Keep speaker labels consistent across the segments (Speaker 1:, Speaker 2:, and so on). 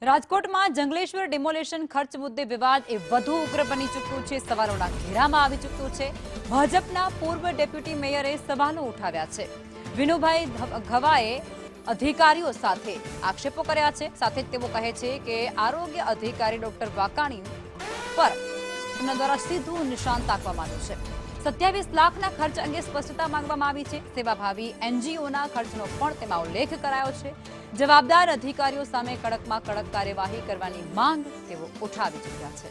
Speaker 1: રાજકોટમાં જંગલેશ્વર ડિમોલેશન ખર્ચ મુદ્દે વિવાદ એ વધુ ઉગ્ર બની ચૂક્યું છે। સવાલોના ઘેરામાં આવી ચૂક્યું છે। ભાજપના પૂર્વ ડેપ્યુટી મેયરે સવાલો ઉઠાવ્યા છે। વિનુભાઈ ઘવાએ અધિકારીઓ સાથે આક્ષેપો કર્યા છે। સાથે જ તેઓ કહે છે કે આરોગ્ય અધિકારી ડોક્ટર વાકાણી પર તેમના દ્વારા સીધું નિશાન તાકવામાં આવ્યું છે। 27 લાખના ખર્ચ અંગે સ્પષ્ટતા માંગવામાં આવી છે। સેવાભાવી એનજીઓના ખર્ચનો પણ તેમાં ઉલ્લેખ કરાયો છે। જવાબદાર અધિકારીઓ સામે કડકમાં કડક કાર્યવાહી કરવાની માંગ તેઓ ઉઠાવી ચૂક્યા છે।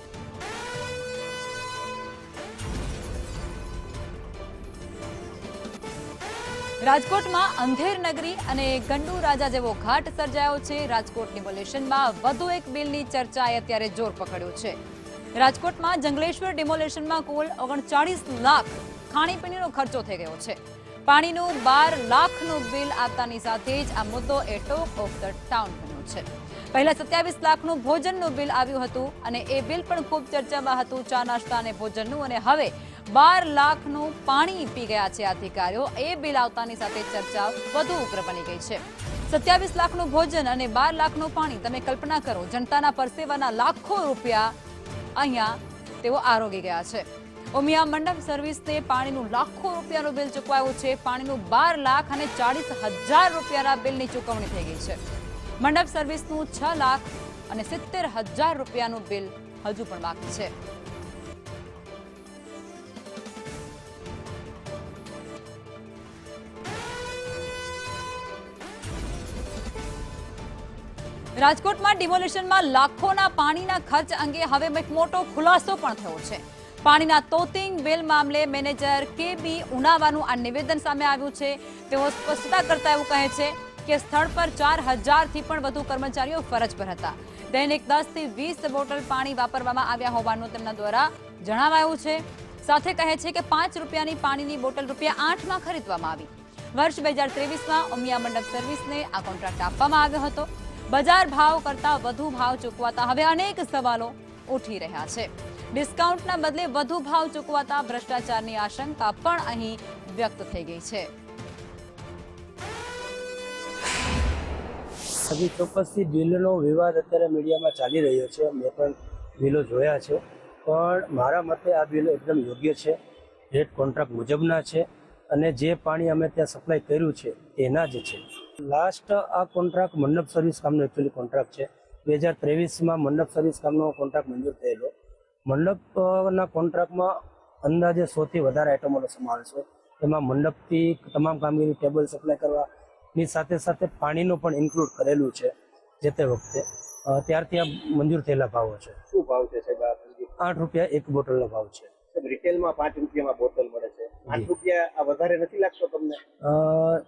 Speaker 1: રાજકોટમાં અંધેર નગરી અને ગંડુ રાજા જેવો ઘાટ સર્જાયો છે। રાજકોટ ડિમોલેશનમાં વધુ એક બિલની ચર્ચાએ અત્યારે જોર પકડ્યું છે। રાજકોટમાં જંગલેશ્વર ડિમોલેશનમાં કુલ 39 લાખ ખાણીપીણીનો ખર્ચો થઈ ગયો છે। પાણીનું 12 લાખનું બિલ આવતાની સાથે જ આ મુદ્દો એ ટોક ઓફ ધ ટાઉન બન્યો છે। પહેલા 27 લાખનું ભોજનનું બિલ આવ્યું હતું અને એ બિલ પણ ખૂબ ચર્ચામાં હતું, ચા નાસ્તા અને ભોજનનું, અને હવે 12 લાખનું પાણી પી ગયા છે અધિકારીઓ। એ બિલ આવતાની સાથે ચર્ચા વધુ ઉગ્ર બની ગઈ છે। 27 લાખનું ભોજન અને 12 લાખનું પાણી, તમે કલ્પના કરો, જનતાના પરસેવાના લાખો રૂપિયા અહીંયા તેઓ આરોગી ગયા છે। ઉમિયા મંડપ સર્વિસને પાણીનું લાખો રૂપિયાનું બિલ ચૂકવાયું છે। પાણીનું 12 લાખ અને 40,000 રૂપિયાના બિલની ચૂકવણી થઈ ગઈ છે। મંડપ સર્વિસનું 6 લાખ અને 70,000 રૂપિયાનું બિલ હજુ પણ બાકી છે। રાજકોટમાં ડિમોલેશનમાં લાખોના પાણીના ખર્ચ અંગે હવે એક મોટો ખુલાસો પણ થયો છે। પાણીના તોતિંગ બિલ મામલે મેનેજર કેબી ઉનાવાનું આ નિવેદન સામે આવ્યું છે। તેઓ સ્પષ્ટતા કરતા એવું કહે છે કે સ્થળ પર 4,000થી પણ વધુ કર્મચારીઓ ફરજ પર હતા। દૈનિક 10 થી 20 બોટલ પાણી વાપરવામાં આવ્યા હોવાનું તેમના દ્વારા જણાવાયું છે। સાથે કહે છે કે 5 રૂપિયાની પાણીની બોટલ ₹8માં ખરીદવામાં આવી। વર્ષ 2023માં ઉમિયા મંડપ સર્વિસને આ કોન્ટ્રાક્ટ આપવામાં આવ્યો હતો। બજાર ભાવ કરતા વધુ ભાવ ચૂકવાતા હવે અનેક સવાલો ઉઠી રહ્યા છે। ડિસ્કાઉન્ટના બદલે વધુ ભાવ ચૂકવાતા ભ્રષ્ટાચારની આશંકા પણ અહીં વ્યક્ત થઈ ગઈ છે।
Speaker 2: હજી ચોક્કસથી બિલનો વિવાદ અત્યારે મીડિયામાં ચાલી રહ્યો છે। મેં પણ બિલો જોયા છે, પણ મારા મતે આ બિલો એકદમ યોગ્ય છે, રેટ કોન્ટ્રાક્ટ મુજબના છે અને જે પાણી અમે ત્યાં સપ્લાય કર્યું છે એના જ છે। લાસ્ટ આ કોન્ટ્રાક્ટ મંડપ સર્વિસ કામનો એકચ્યુઅલી કોન્ટ્રાક્ટ છે। 2023માં મંડપ સર્વિસ કામનો કોન્ટ્રાક્ટ મંજૂર થયેલો। મંડપના કોન્ટ્રાક્ટમાં અંદાજે 100થી વધારે આઇટમોનો સમાવેશ હોય। એમાં મંડપથી તમામ કામગીરી, ટેબલ સપ્લાય કરવાની સાથે સાથે પાણીનું પણ ઇન્ક્લુડ કરેલું છે જે તે વખતે। ત્યારથી આ મંજૂર થયેલા ભાવો છે।
Speaker 3: શું ભાવ છે સાહેબ?
Speaker 2: 8 રૂપિયા એક બોટલનો ભાવ છે।
Speaker 3: રિટેલમાં 5 રૂપિયામાં બોટલ મળે છે। 8 રૂપિયા આ વધારે નથી લાગતો તમને?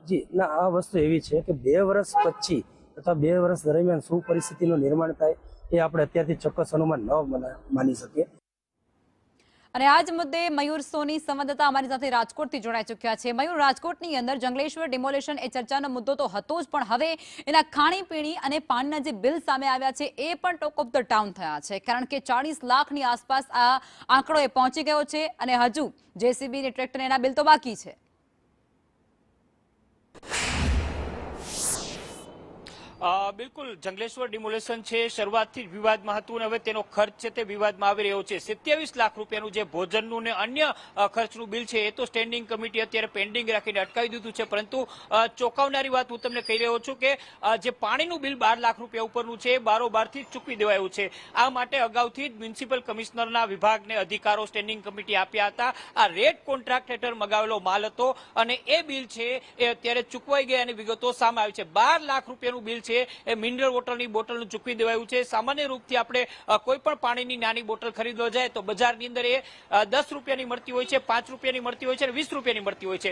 Speaker 2: જી ના, આ વસ્તુ એવી છે કે 2 વર્ષ પછી અથવા 2 વર્ષ દરમિયાન શું પરિસ્થિતિનું નિર્માણ થાય એ આપણે અત્યારથી ચોક્કસ અનુમાન ન માની શકીએ।
Speaker 1: અને આ જ મુદ્દે મયુર સોની સંવાદદાતા અમારી સાથે રાજકોટથી જોડાઈ ચૂક્યા છે। મયુર, રાજકોટની અંદર જંગલેશ્વર ડિમોલેશન એ ચર્ચાનો મુદ્દો તો હતો જ, પણ હવે એના ખાણીપીણી અને પાણીના જે બિલ સામે આવ્યા છે એ પણ ટોક ઓફ ધ ટાઉન થયા છે, કારણ કે 40 લાખની આસપાસ આ આંકડો એ પહોંચી ગયો છે અને હજુ જેસીબી અને ટ્રેક્ટર એના બિલ તો બાકી છે।
Speaker 4: બિલકુલ, જંગલેશ્વર ડિમોલેશન છે શરૂઆતથી જ વિવાદમાં હતું અને હવે તેનો ખર્ચ છે તે વિવાદમાં આવી રહ્યો છે। 27 લાખ રૂપિયાનું જે ભોજનનું ને અન્ય ખર્ચનું બિલ છે એ તો સ્ટેન્ડિંગ કમિટી અત્યારે પેન્ડિંગ રાખીને અટકાવી દીધું છે, પરંતુ ચોંકાવનારી વાત હું તમને કહી રહ્યો છું કે જે પાણીનું બિલ 12 લાખ રૂપિયા ઉપરનું છે એ બારોબારથી જ ચૂકવી દેવાયું છે। આ માટે અગાઉથી જ મ્યુનિસિપલ કમિશનરના વિભાગને અધિકારો સ્ટેન્ડિંગ કમિટી આપ્યા હતા। આ રેટ કોન્ટ્રાક્ટ હેઠળ મગાવેલો માલ હતો અને એ બિલ છે એ અત્યારે ચૂકવાઈ ગયાની વિગતો સામે આવી છે। 12 લાખ રૂપિયાનું બિલ છે એ મિનરલ વોટરની બોટલનું ચૂકવી દેવાયું છે। સામાન્ય રૂપથી આપણે કોઈ પણ પાણીની નાની બોટલ ખરીદવા જાય તો બજારની અંદર એ 10 રૂપિયાની મળતી હોય છે, 5 રૂપિયાની મળતી હોય છે અને 20 રૂપિયાની મળતી હોય છે।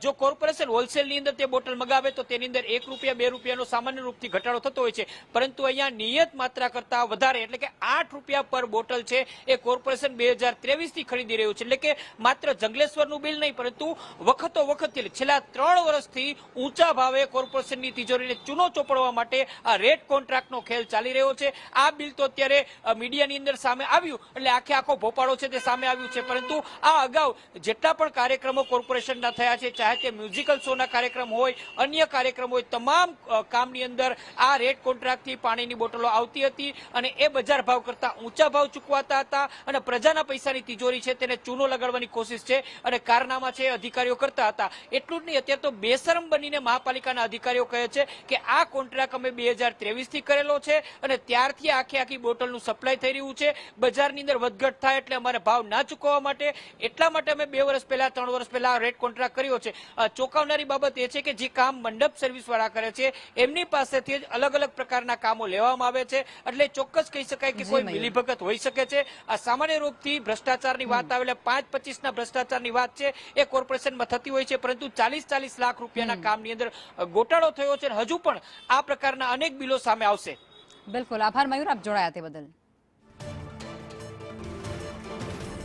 Speaker 4: જો કોર્પોરેશન હોલસેલની અંદર તે બોટલ મગાવે તો તેની અંદર 1 રૂપિયા 2 રૂપિયાનો સામાન્ય રૂપથી ઘટાડો થતો હોય છે, પરંતુ અહીંયા નિયત માત્રા કરતા વધારે એટલે કે 8 રૂપિયા પર બોટલ છે એ કોર્પોરેશન 2023થી ખરીદી રહ્યું છે। એટલે કે માત્ર જંગલેશ્વરનું બિલ નહીં, પરંતુ વખતો વખત છેલ્લા 3 વર્ષથી ઊંચા ભાવે કોર્પોરેશનની તિજોરીને ચૂનો ચોપડવા કરવા માટે આ રેડ કોન્ટ્રાક્ટનો ખેલ ચાલી રહ્યો છે. આ બિલ તો અત્યારે મીડિયાની અંદર સામે આવ્યું એટલે આખો ભોપાળો છે તે સામે આવ્યું છે, પરંતુ આ અગાઉ જેટલા પણ કાર્યક્રમો કોર્પોરેશનના થયા છે, ચાહે તે મ્યુઝિકલ શોના કાર્યક્રમ હોય, અન્ય કાર્યક્રમ હોય, તમામ કામની અંદર આ રેડ કોન્ટ્રાક્ટથી પાણીની બોટલો આવતી હતી અને એ બજાર ભાવ કરતા ઊંચા ભાવ ચૂકવાતા હતા અને પ્રજાના પૈસાની તિજોરી છે તેને ચૂનો લગાડવાની કોશિશ છે અને કારનામા છે અધિકારીઓ કરતા હતા. એટલું જ નહીં, અત્યારે તો બેશરમ બનીને મહાપાલિકાના અધિકારીઓ કહે છે કે આ કોન્ટ્રાક્ટ અમે 2023 થી કરેલો છે અને ત્યારથી આખી બોટલનું સપ્લાય થઈ રહ્યું છે. બજારની અંદર વધઘટ થાય એટલે અમારે ભાવ ના ચૂકવવા માટે એટલા માટે અમે 2 વર્ષ પહેલા 3 વર્ષ પહેલા રેડ કોન્ટ્રાક્ટ કર્યો છે. ચોંકાવનારી બાબત એ છે કે જે કામ મંડપ સર્વિસ વાળા કરે છે એમની પાસેથી જ અલગ અલગ પ્રકારના કામો લેવામાં આવે છે, એટલે ચોક્કસ કહી શકાય કે કોઈ મિલીભગત હોઈ શકે છે. આ સામાન્ય રૂપથી ભ્રષ્ટાચારની વાત આવે એટલે 5-25 ના ભ્રષ્ટાચારની વાત છે એ કોર્પોરેશનમાં થતી હોય છે, પરંતુ 40-40 લાખ રૂપિયાના કામની અંદર ગોટાળો થયો છે. હજુ પણ આ પ્રકારના અનેક બિલો સામે આવશે.
Speaker 1: બિલકુલ, આભાર મયુર, આપ જોડાયા તે બદલ.